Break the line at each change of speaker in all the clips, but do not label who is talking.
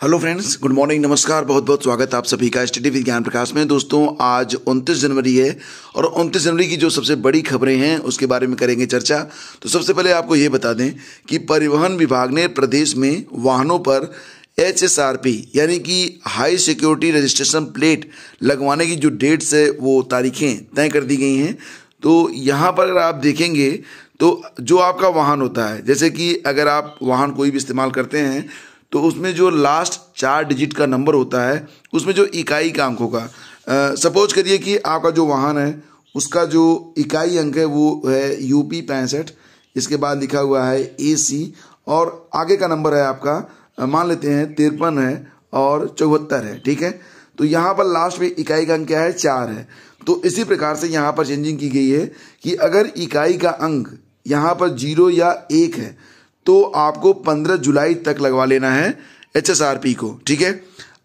Hello friends, good morning, नमस्कार। बहुत बहुत स्वागत है आप सभी का स्टडी विद ज्ञान प्रकाश में। दोस्तों, आज 29 जनवरी है और 29 जनवरी की जो सबसे बड़ी खबरें हैं उसके बारे में करेंगे चर्चा। तो सबसे पहले आपको ये बता दें कि परिवहन विभाग ने प्रदेश में वाहनों पर HSRP यानी कि हाई सिक्योरिटी रजिस्ट्रेशन प्लेट लगवाने की जो डेट्स है वो तारीखें तय कर दी गई हैं। तो यहाँ पर अगर आप देखेंगे तो जो आपका वाहन होता है, जैसे कि अगर आप वाहन कोई भी इस्तेमाल करते हैं तो उसमें जो लास्ट 4 डिजिट का नंबर होता है उसमें जो इकाई का अंक होगा, सपोज करिए कि आपका जो वाहन है उसका जो इकाई अंक है वो है UP 65, इसके बाद लिखा हुआ है AC और आगे का नंबर है आपका मान लेते हैं 53 है और 74 है। ठीक है, तो यहाँ पर लास्ट में इकाई का अंक क्या है, 4 है। तो इसी प्रकार से यहाँ पर चेंजिंग की गई है कि अगर इकाई का अंक यहाँ पर 0 या 1 है तो आपको 15 जुलाई तक लगवा लेना है HSRP को। ठीक है,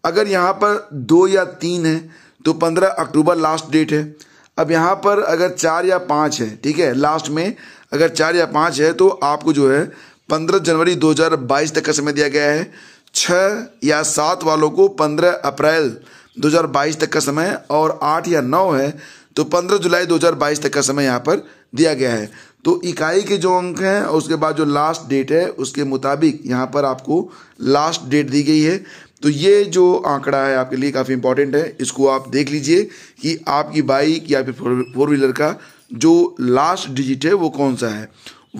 अगर यहाँ पर 2 या 3 है तो 15 अक्टूबर लास्ट डेट है। अब यहाँ पर अगर 4 या 5 है, ठीक है, लास्ट में अगर 4 या 5 है तो आपको जो है 15 जनवरी 2022 तक का समय दिया गया है। 6 या 7 वालों को 15 अप्रैल 2022 तक का समय और 8 या 9 है तो 15 जुलाई 2022 तक का समय यहाँ पर दिया गया है। तो इकाई के जो अंक हैं उसके बाद जो लास्ट डेट है उसके मुताबिक यहाँ पर आपको लास्ट डेट दी गई है। तो ये जो आंकड़ा है आपके लिए काफ़ी इंपॉर्टेंट है, इसको आप देख लीजिए कि आपकी बाइक या फिर फोर व्हीलर का जो लास्ट डिजिट है वो कौन सा है।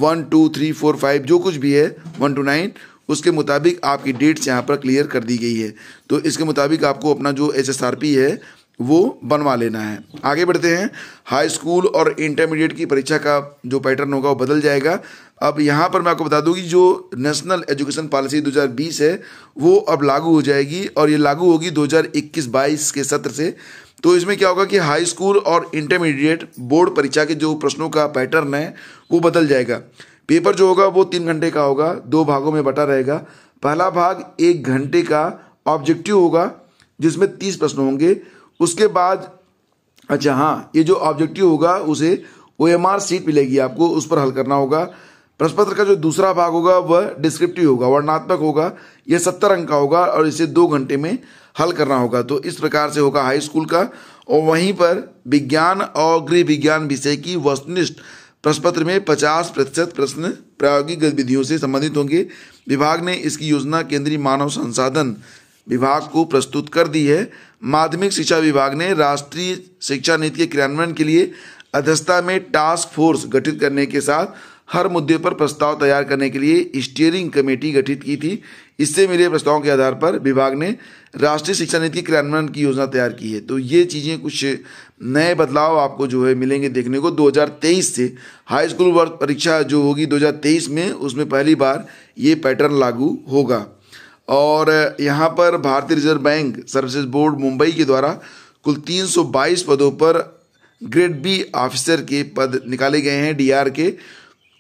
1 2 3 4 5 जो कुछ भी है 1 to 9 उसके मुताबिक आपकी डेट्स यहाँ पर क्लियर कर दी गई है। तो इसके मुताबिक आपको अपना जो HSRP है वो बनवा लेना है। आगे बढ़ते हैं। हाई स्कूल और इंटरमीडिएट की परीक्षा का जो पैटर्न होगा वो बदल जाएगा। अब यहाँ पर मैं आपको बता दूं कि जो नेशनल एजुकेशन पॉलिसी 2020 है वो अब लागू हो जाएगी और ये लागू होगी 2021-22 के सत्र से। तो इसमें क्या होगा कि हाई स्कूल और इंटरमीडिएट बोर्ड परीक्षा के जो प्रश्नों का पैटर्न है वो बदल जाएगा। पेपर जो होगा वो 3 घंटे का होगा, 2 भागों में बटा रहेगा। पहला भाग 1 घंटे का ऑब्जेक्टिव होगा जिसमें 30 प्रश्न होंगे। उसके बाद अच्छा हाँ, ये जो ऑब्जेक्टिव होगा उसे OMR सीट मिलेगी आपको, उस पर हल करना होगा। प्रश्न पत्र का जो दूसरा भाग होगा वह डिस्क्रिप्टिव होगा, वर्णनात्मक होगा। यह 70 अंक का होगा और इसे 2 घंटे में हल करना होगा। तो इस प्रकार से होगा हाई स्कूल का। और वहीं पर विज्ञान और गृह विज्ञान विषय की वस्तुनिष्ठ प्रश्न पत्र में 50% प्रश्न प्रायोगिक गतिविधियों से संबंधित होंगे। विभाग ने इसकी योजना केंद्रीय मानव संसाधन विभाग को प्रस्तुत कर दी है। माध्यमिक शिक्षा विभाग ने राष्ट्रीय शिक्षा नीति के क्रियान्वयन के लिए अध्यक्षता में टास्क फोर्स गठित करने के साथ हर मुद्दे पर प्रस्ताव तैयार करने के लिए स्टीयरिंग कमेटी गठित की थी। इससे मिले प्रस्तावों के आधार पर विभाग ने राष्ट्रीय शिक्षा नीति के क्रियान्वयन की योजना तैयार की है। तो ये चीज़ें कुछ नए बदलाव आपको जो है मिलेंगे देखने को 2023 से। हाई स्कूल वर्ग परीक्षा जो होगी 2023 में, उसमें पहली बार ये पैटर्न लागू होगा। और यहाँ पर भारतीय reserve bank services board Mumbai के द्वारा कुल 322 पदों पर ग्रेड B ऑफिसर के पद निकाले गए हैं। DR के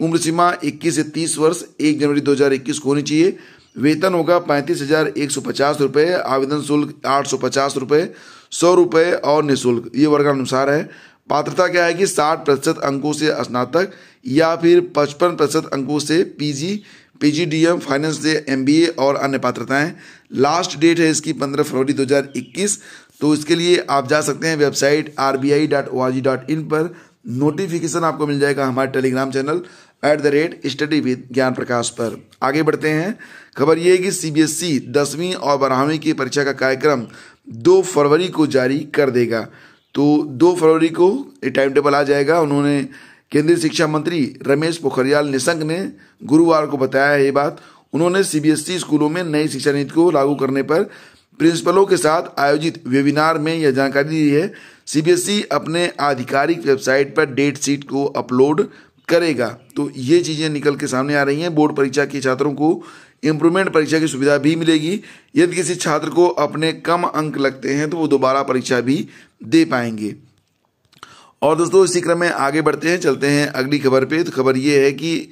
उम्र सीमा 21 से 30 वर्ष 1 जनवरी 2021 को होनी चाहिए। वेतन होगा 35,150 रुपये, आवेदन शुल्क 850 रुपये, 100 रुपये और निःशुल्क, ये वर्गानुसार है। पात्रता क्या है कि 60% अंकों से स्नातक या फिर 55% अंकों से PGDM, फाइनेंस से MBA और अन्य पात्रताएं। लास्ट डेट है इसकी 15 फरवरी 2021। तो इसके लिए आप जा सकते हैं वेबसाइट rbi.org.in पर। नोटिफिकेशन आपको मिल जाएगा हमारे टेलीग्राम चैनल @study with ज्ञान प्रकाश पर। आगे बढ़ते हैं। खबर ये है कि CBSE 10वीं और 12वीं की परीक्षा का कार्यक्रम 2 फरवरी को जारी कर देगा। तो 2 फरवरी को ये टाइम टेबल आ जाएगा। उन्होंने केंद्रीय शिक्षा मंत्री रमेश पोखरियाल निशंक ने गुरुवार को बताया है ये बात। उन्होंने CBSE स्कूलों में नई शिक्षा नीति को लागू करने पर प्रिंसिपलों के साथ आयोजित वेबिनार में यह जानकारी दी है। CBSE अपने आधिकारिक वेबसाइट पर डेट शीट को अपलोड करेगा। तो ये चीज़ें निकल के सामने आ रही हैं। बोर्ड परीक्षा के छात्रों को इम्प्रूवमेंट परीक्षा की सुविधा भी मिलेगी। यदि किसी छात्र को अपने कम अंक लगते हैं तो वो दोबारा परीक्षा भी दे पाएंगे। और दोस्तों, इसी क्रम में आगे बढ़ते हैं, चलते हैं अगली खबर पे। तो खबर ये है कि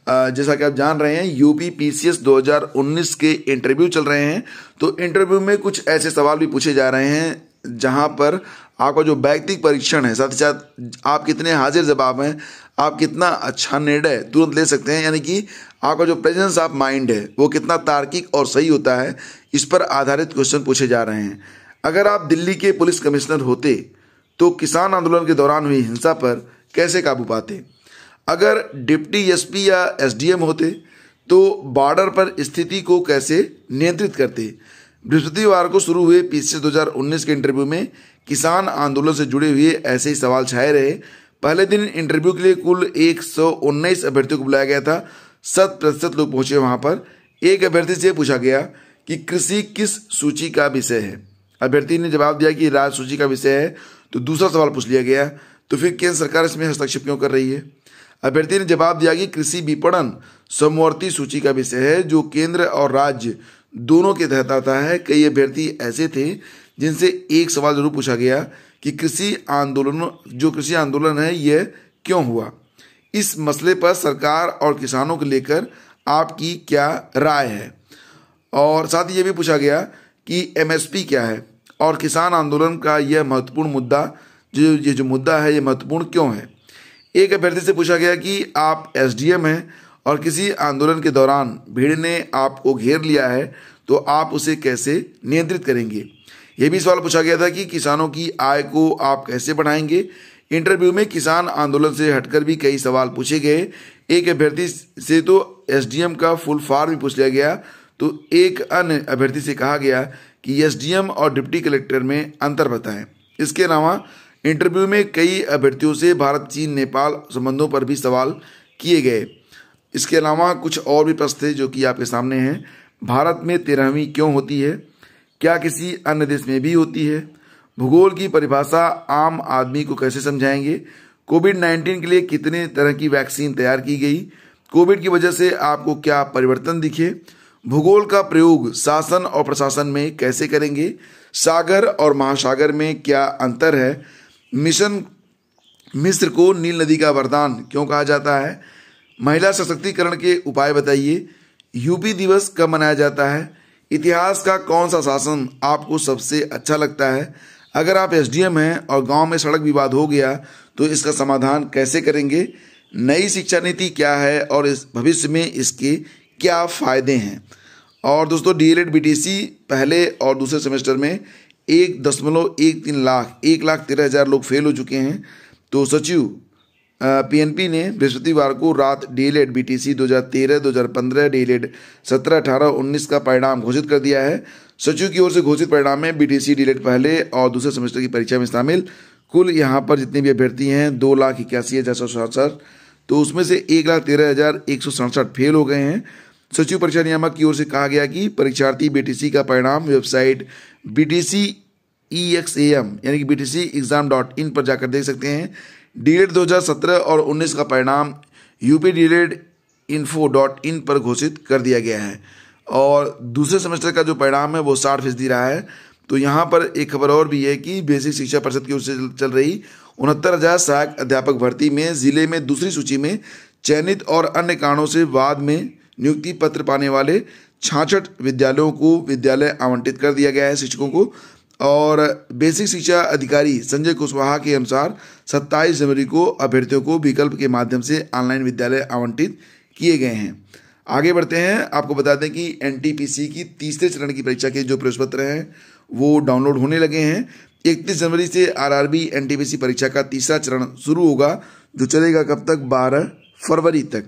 जैसा कि आप जान रहे हैं UP PCS 2019 के इंटरव्यू चल रहे हैं। तो इंटरव्यू में कुछ ऐसे सवाल भी पूछे जा रहे हैं जहां पर आपका जो वैयक्तिक परीक्षण है, साथ ही साथ आप कितने हाजिर जवाब हैं, आप कितना अच्छा निर्णय तुरंत ले सकते हैं, यानी कि आपका जो प्रेजेंस ऑफ माइंड है वो कितना तार्किक और सही होता है, इस पर आधारित क्वेश्चन पूछे जा रहे हैं। अगर आप दिल्ली के पुलिस कमिश्नर होते तो किसान आंदोलन के दौरान हुई हिंसा पर कैसे काबू पाते? अगर डिप्टी एसपी या एसडीएम होते तो बॉर्डर पर स्थिति को कैसे नियंत्रित करते? बृहस्पतिवार को शुरू हुए पीसीसी 2019 के इंटरव्यू में किसान आंदोलन से जुड़े हुए ऐसे ही सवाल छाए रहे। पहले दिन इंटरव्यू के लिए कुल 119 अभ्यर्थियों को बुलाया गया था। 100% लोग पहुंचे वहां पर। एक अभ्यर्थी से पूछा गया कि कृषि किस सूची का विषय है। अभ्यर्थी ने जवाब दिया कि राज्य सूची का विषय है। तो दूसरा सवाल पूछ लिया गया, तो फिर केंद्र सरकार इसमें हस्तक्षेप क्यों कर रही है? अभ्यर्थी ने जवाब दिया कि कृषि विपणन समवर्ती सूची का विषय है, जो केंद्र और राज्य दोनों के तहत आता है। कई अभ्यर्थी ऐसे थे जिनसे एक सवाल जरूर पूछा गया कि कृषि आंदोलन है यह क्यों हुआ? इस मसले पर सरकार और किसानों को लेकर आपकी क्या राय है? और साथ ही ये भी पूछा गया कि एमएसपी क्या है और किसान आंदोलन का यह महत्वपूर्ण मुद्दा जो मुद्दा है ये महत्वपूर्ण क्यों है? एक अभ्यर्थी से पूछा गया कि आप एसडीएम हैं और किसी आंदोलन के दौरान भीड़ ने आपको घेर लिया है तो आप उसे कैसे नियंत्रित करेंगे? यह भी सवाल पूछा गया था कि किसानों की आय को आप कैसे बढ़ाएंगे? इंटरव्यू में किसान आंदोलन से हटकर भी कई सवाल पूछे गए। एक अभ्यर्थी से तो एसडीएम का फुल फॉर्म भी पूछ लिया गया। तो एक अन्य अभ्यर्थी से कहा गया कि एसडीएम और डिप्टी कलेक्टर में अंतर बताएं। इसके अलावा इंटरव्यू में कई अभ्यर्थियों से भारत चीन नेपाल संबंधों पर भी सवाल किए गए। इसके अलावा कुछ और भी प्रश्न थे जो कि आपके सामने हैं। भारत में 13वीं क्यों होती है? क्या किसी अन्य देश में भी होती है? भूगोल की परिभाषा आम आदमी को कैसे समझाएंगे? कोविड-19 के लिए कितने तरह की वैक्सीन तैयार की गई? कोविड की वजह से आपको क्या परिवर्तन दिखे? भूगोल का प्रयोग शासन और प्रशासन में कैसे करेंगे? सागर और महासागर में क्या अंतर है? मिशन मिस्र को नील नदी का वरदान क्यों कहा जाता है? महिला सशक्तिकरण के उपाय बताइए। यूपी दिवस कब मनाया जाता है? इतिहास का कौन सा शासन आपको सबसे अच्छा लगता है? अगर आप एसडीएम हैं और गांव में सड़क विवाद हो गया तो इसका समाधान कैसे करेंगे? नई शिक्षा नीति क्या है और इस भविष्य में इसके क्या फायदे हैं? और दोस्तों डीएलएड बीटीसी पहले और दूसरे सेमेस्टर में 1.13 लाख 1,13,000 लोग फेल हो चुके हैं। तो सचिव पीएनपी ने बृहस्पतिवार को रात डीएलएड बीटीसी 2013, 2015, डीएलएड 17, 18, 19 का परिणाम घोषित कर दिया है। सचिव की ओर से घोषित परिणाम में बीटीसी डीएलएड पहले और दूसरे सेमेस्टर की परीक्षा में शामिल कुल यहाँ पर जितने भी अभ्यर्थी हैं 2,81,467, तो उसमें से 1,13,167 फेल हो गए हैं। सचिव परीक्षा नियामक की ओर से कहा गया कि परीक्षार्थी बीटीसी का परिणाम वेबसाइट BTC EXAM यानी कि BTCexam.in पर जाकर देख सकते हैं। डीएलएड 2017 और 19 का परिणाम UPDELEDinfo.in पर घोषित कर दिया गया है और दूसरे सेमेस्टर का जो परिणाम है वो 60% रहा है। तो यहाँ पर एक खबर और भी है कि बेसिक शिक्षा परिषद की ओर से चल रही 69,000 सहायक अध्यापक भर्ती में जिले में दूसरी सूची में चयनित और अन्य कारणों से बाद में नियुक्ति पत्र पाने वाले 66 विद्यालयों को विद्यालय आवंटित कर दिया गया है शिक्षकों को। और बेसिक शिक्षा अधिकारी संजय कुशवाहा के अनुसार 27 जनवरी को अभ्यर्थियों को विकल्प के माध्यम से ऑनलाइन विद्यालय आवंटित किए गए हैं। आगे बढ़ते हैं, आपको बता दें कि एनटीपीसी की तीसरे चरण की परीक्षा के जो प्रश्न पत्र हैं वो डाउनलोड होने लगे हैं। 31 जनवरी से आरआरबी एनटीपीसी परीक्षा का तीसरा चरण शुरू होगा जो चलेगा कब तक? 12 फरवरी तक।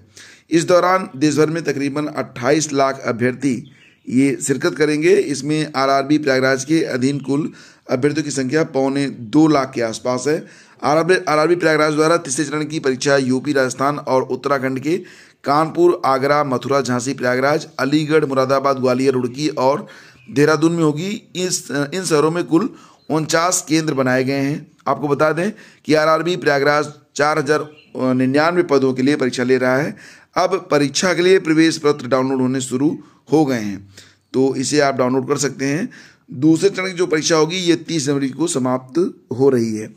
इस दौरान देश भर में तकरीबन 28 लाख अभ्यर्थी ये शिरकत करेंगे। इसमें आरआरबी प्रयागराज के अधीन कुल अभ्यर्थियों की संख्या 1.25 लाख के आसपास है। आरआरबी प्रयागराज द्वारा तीसरे चरण की परीक्षा यूपी, राजस्थान और उत्तराखंड के कानपुर, आगरा, मथुरा, झांसी, प्रयागराज, अलीगढ़, मुरादाबाद, ग्वालियर, रुड़की और देहरादून में होगी। इन शहरों में कुल 49 केंद्र बनाए गए हैं। आपको बता दें कि आरआरबी प्रयागराज 4,099 पदों के लिए परीक्षा ले रहा है। अब परीक्षा के लिए प्रवेश पत्र डाउनलोड होने शुरू हो गए हैं, तो इसे आप डाउनलोड कर सकते हैं। दूसरे चरण की जो परीक्षा होगी ये 30 जनवरी को समाप्त हो रही है।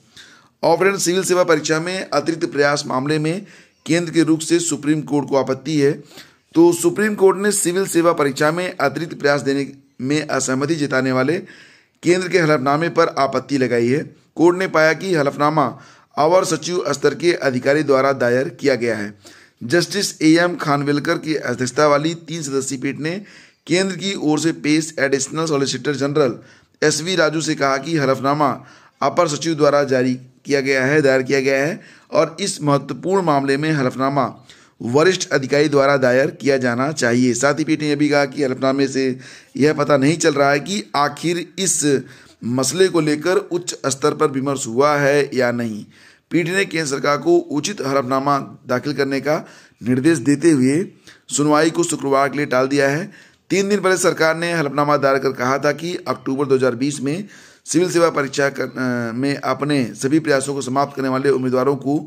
और फ्रेंड, सिविल सेवा परीक्षा में अतिरिक्त प्रयास मामले में केंद्र के रुख से सुप्रीम कोर्ट को आपत्ति है। तो सुप्रीम कोर्ट ने सिविल सेवा परीक्षा में अतिरिक्त प्रयास देने में असहमति जताने वाले केंद्र के हलफनामे पर आपत्ति लगाई है। कोर्ट ने पाया कि हलफनामा अवर सचिव स्तर के अधिकारी द्वारा दायर किया गया है, जस्टिस AM खानविलकर की अध्यक्षता वाली 3 सदस्यीय पीठ ने केंद्र की ओर से पेश additional solicitor general SV Raju से कहा कि हलफनामा अपर सचिव द्वारा दायर किया गया है और इस महत्वपूर्ण मामले में हलफनामा वरिष्ठ अधिकारी द्वारा दायर किया जाना चाहिए। साथ ही पीठ ने यह भी कहा कि हलफनामे से यह पता नहीं चल रहा है कि आखिर इस मसले को लेकर उच्च स्तर पर विमर्श हुआ है या नहीं। पीठ ने केंद्र सरकार को उचित हलफनामा दाखिल करने का निर्देश देते हुए सुनवाई को शुक्रवार के लिए टाल दिया है। 3 दिन पहले सरकार ने हलफनामा दायर कर कहा था कि अक्टूबर 2020 में सिविल सेवा परीक्षा में अपने सभी प्रयासों को समाप्त करने वाले उम्मीदवारों को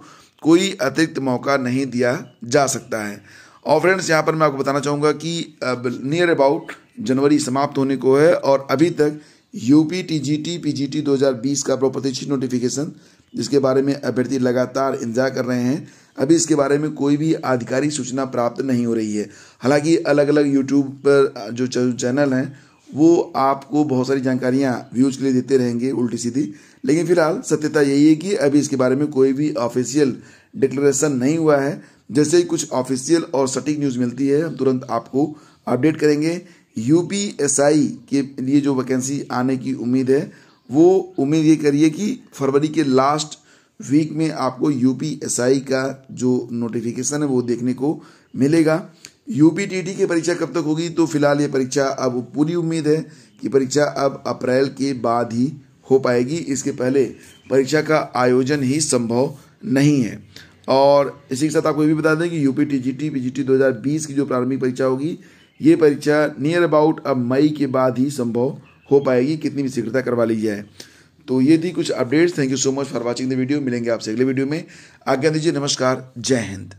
कोई अतिरिक्त मौका नहीं दिया जा सकता है। और फ्रेंड्स, यहाँ पर मैं आपको बताना चाहूँगा कि अब नियर अबाउट जनवरी समाप्त होने को है और अभी तक यूपी TGT PGT 2020 का प्रप्रतीक्षित नोटिफिकेशन, जिसके बारे में अभ्यर्थी लगातार इंतजार कर रहे हैं, अभी इसके बारे में कोई भी आधिकारिक सूचना प्राप्त नहीं हो रही है। हालांकि अलग अलग यूट्यूब पर जो चैनल हैं वो आपको बहुत सारी जानकारियां व्यूज के लिए देते रहेंगे उल्टी सीधी, लेकिन फिलहाल सत्यता यही है कि अभी इसके बारे में कोई भी ऑफिशियल डिक्लेरेशन नहीं हुआ है। जैसे ही कुछ ऑफिशियल और सटीक न्यूज़ मिलती है हम तुरंत आपको अपडेट करेंगे। UPSI के लिए जो वैकेंसी आने की उम्मीद है, वो उम्मीद ये करिए कि फरवरी के लास्ट वीक में आपको UPSI का जो नोटिफिकेशन है वो देखने को मिलेगा। UPTT की परीक्षा कब तक होगी, तो फिलहाल ये परीक्षा अब पूरी उम्मीद है कि परीक्षा अब अप्रैल के बाद ही हो पाएगी। इसके पहले परीक्षा का आयोजन ही संभव नहीं है। और इसी के साथ आपको ये भी बता दें कि UP TGT PGT 2020 की जो प्रारंभिक परीक्षा होगी, ये परीक्षा नियर अबाउट अब मई के बाद ही संभव हो पाएगी, कितनी भी शीघ्रता करवा ली जाए। तो ये थी कुछ updates. Thank you so much for watching the video. मिलेंगे आपसे अगले वीडियो में। आज्ञा दीजिए। नमस्कार। जय हिंद।